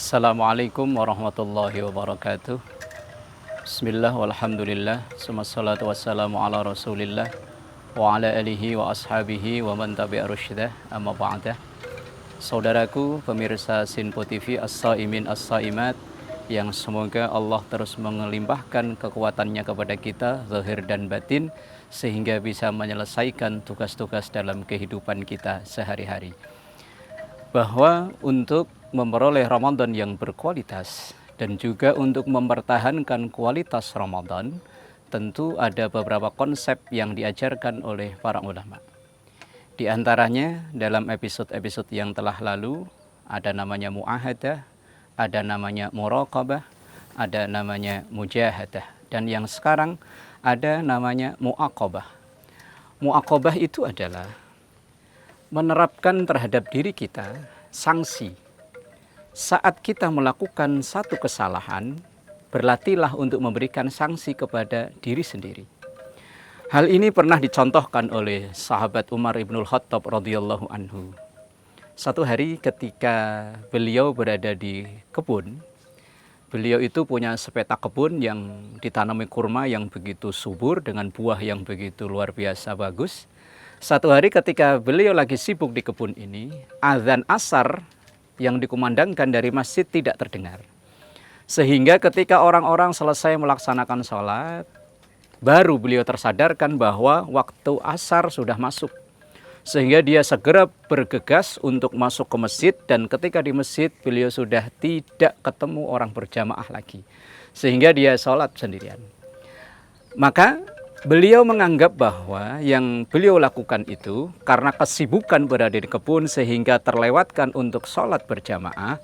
Assalamualaikum warahmatullahi wabarakatuh. Bismillah walhamdulillah. Wassalatu wassalamu ala rasulillah wa ala alihi wa ashabihi wa man tabi'a rusydah. Amma ba'dah. Saudaraku pemirsa Sinpo TV as-saimin as-saimat, yang semoga Allah terus mengelimpahkan kekuatannya kepada kita zahir dan batin sehingga bisa menyelesaikan tugas-tugas dalam kehidupan kita sehari-hari. Bahwa untuk memperoleh Ramadan yang berkualitas dan juga untuk mempertahankan kualitas Ramadan, tentu ada beberapa konsep yang diajarkan oleh para ulama. Di antaranya dalam episode-episode yang telah lalu ada namanya mu'ahadah, ada namanya muraqabah, ada namanya mujahadah, dan yang sekarang ada namanya mu'aqabah. Mu'aqabah itu adalah menerapkan terhadap diri kita sanksi. Saat kita melakukan satu kesalahan, berlatihlah untuk memberikan sanksi kepada diri sendiri. Hal ini pernah dicontohkan oleh sahabat Umar ibnul Khattab radhiyallahu anhu. Satu hari ketika beliau berada di kebun, beliau itu punya sepetak kebun yang ditanami kurma yang begitu subur dengan buah yang begitu luar biasa bagus. Satu hari ketika beliau lagi sibuk di kebun ini, azan asar yang dikumandangkan dari masjid tidak terdengar. Sehingga ketika orang-orang selesai melaksanakan sholat, baru beliau tersadarkan bahwa waktu asar sudah masuk. Sehingga dia segera bergegas untuk masuk ke masjid, dan ketika di masjid beliau sudah tidak ketemu orang berjamaah lagi. Sehingga dia sholat sendirian. Maka beliau menganggap bahwa yang beliau lakukan itu karena kesibukan berada di kebun sehingga terlewatkan untuk sholat berjamaah.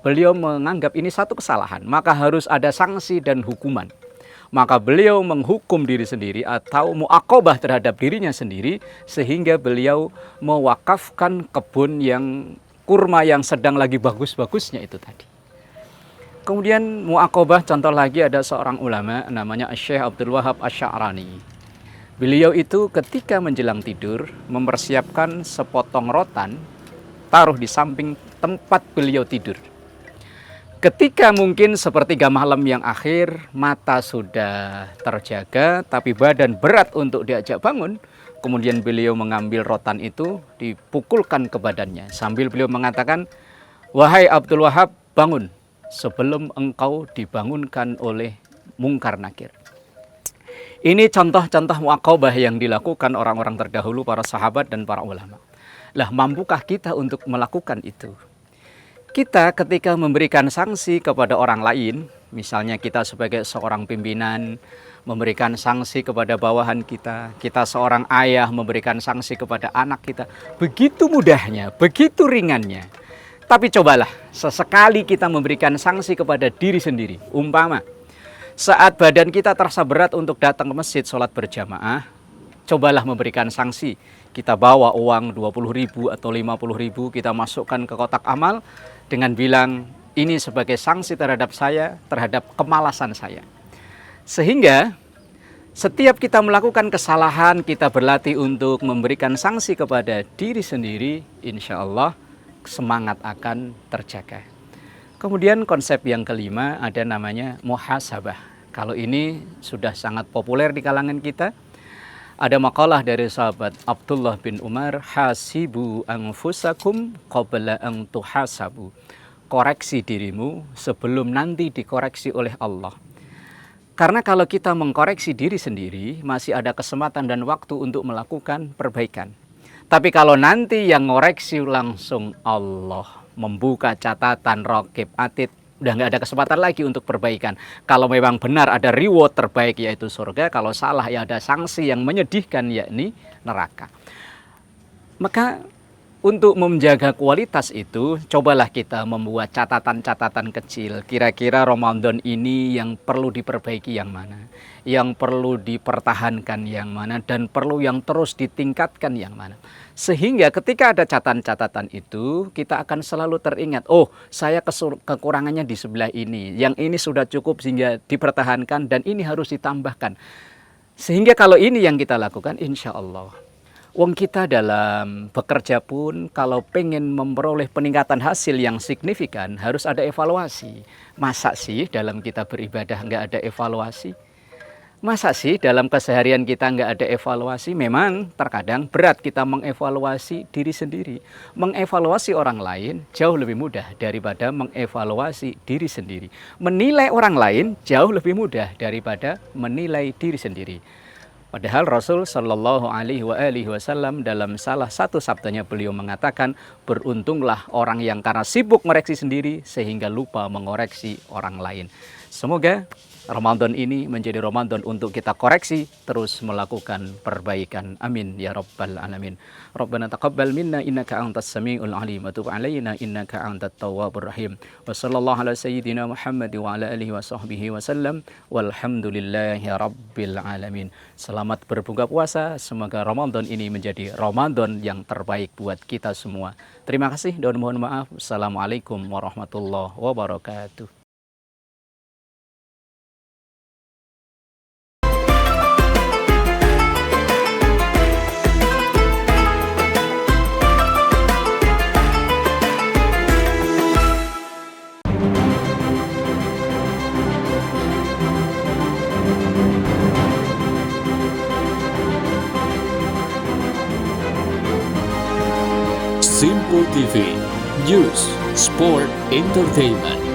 Beliau menganggap ini satu kesalahan, maka harus ada sanksi dan hukuman. Maka beliau menghukum diri sendiri atau mu'aqabah terhadap dirinya sendiri, sehingga beliau mewakafkan kebun yang kurma yang sedang lagi bagus-bagusnya itu tadi. Kemudian mu'aqabah, contoh lagi ada seorang ulama namanya Syekh Abdul Wahab Asy-Sya'rani. Beliau itu ketika menjelang tidur mempersiapkan sepotong rotan, taruh di samping tempat beliau tidur. Ketika mungkin sepertiga malam yang akhir, mata sudah terjaga tapi badan berat untuk diajak bangun, kemudian beliau mengambil rotan itu dipukulkan ke badannya sambil beliau mengatakan, "Wahai Abdul Wahab, bangun sebelum engkau dibangunkan oleh mungkar nakir." Ini contoh-contoh mu'aqabah yang dilakukan orang-orang terdahulu, para sahabat dan para ulama. Lah, mampukah kita untuk melakukan itu? Kita ketika memberikan sanksi kepada orang lain, misalnya kita sebagai seorang pimpinan memberikan sanksi kepada bawahan kita, kita seorang ayah memberikan sanksi kepada anak kita, begitu mudahnya, begitu ringannya. Tapi cobalah sesekali kita memberikan sanksi kepada diri sendiri. Umpama saat badan kita terasa berat untuk datang ke masjid sholat berjamaah, cobalah memberikan sanksi. Kita bawa uang 20.000 atau 50.000, kita masukkan ke kotak amal dengan bilang, ini sebagai sanksi terhadap saya, terhadap kemalasan saya. Sehingga setiap kita melakukan kesalahan, kita berlatih untuk memberikan sanksi kepada diri sendiri, insya Allah semangat akan terjaga. Kemudian konsep yang kelima ada namanya muhasabah. Kalau ini sudah sangat populer di kalangan kita. Ada makalah dari sahabat Abdullah bin Umar, hasibu anfusakum qabla an tuhasabu. Koreksi dirimu sebelum nanti dikoreksi oleh Allah. Karena kalau kita mengkoreksi diri sendiri, masih ada kesempatan dan waktu untuk melakukan perbaikan. Tapi kalau nanti yang ngoreksi langsung Allah, membuka catatan raqib atid, udah nggak ada kesempatan lagi untuk perbaikan. Kalau memang benar ada reward terbaik yaitu surga, kalau salah ya ada sanksi yang menyedihkan yakni neraka. Maka untuk menjaga kualitas itu, cobalah kita membuat catatan-catatan kecil. Kira-kira Ramadan ini yang perlu diperbaiki yang mana, yang perlu dipertahankan yang mana, dan perlu yang terus ditingkatkan yang mana. Sehingga ketika ada catatan-catatan itu, kita akan selalu teringat, oh saya kekurangannya di sebelah ini, yang ini sudah cukup sehingga dipertahankan, dan ini harus ditambahkan. Sehingga kalau ini yang kita lakukan, insya Allah Wong kita dalam bekerja pun kalau pengen memperoleh peningkatan hasil yang signifikan harus ada evaluasi. Masa sih dalam kita beribadah nggak ada evaluasi? Masa sih dalam keseharian kita nggak ada evaluasi? Memang terkadang berat kita mengevaluasi diri sendiri. Mengevaluasi orang lain jauh lebih mudah daripada mengevaluasi diri sendiri. Menilai orang lain jauh lebih mudah daripada menilai diri sendiri. Padahal Rasul Shallallahu Alaihi Wasallam dalam salah satu sabdanya beliau mengatakan, beruntunglah orang yang karena sibuk mereksi sendiri sehingga lupa mengoreksi orang lain. Semoga Ramadan ini menjadi Ramadan untuk kita koreksi, terus melakukan perbaikan. Amin ya rabbal alamin. Rabbana taqabbal minna innaka antas samiul alim wa tub alaina innaka antat tawwabur rahim. Wa sallallahu ala sayyidina Muhammad wa ala alihi wa sahbihi wa sallam. Walhamdulillahi rabbil alamin. Selamat berbuka puasa. Semoga Ramadan ini menjadi Ramadan yang terbaik buat kita semua. Terima kasih dan mohon maaf. Assalamualaikum warahmatullahi wabarakatuh. Simple TV, News, Sport, Entertainment.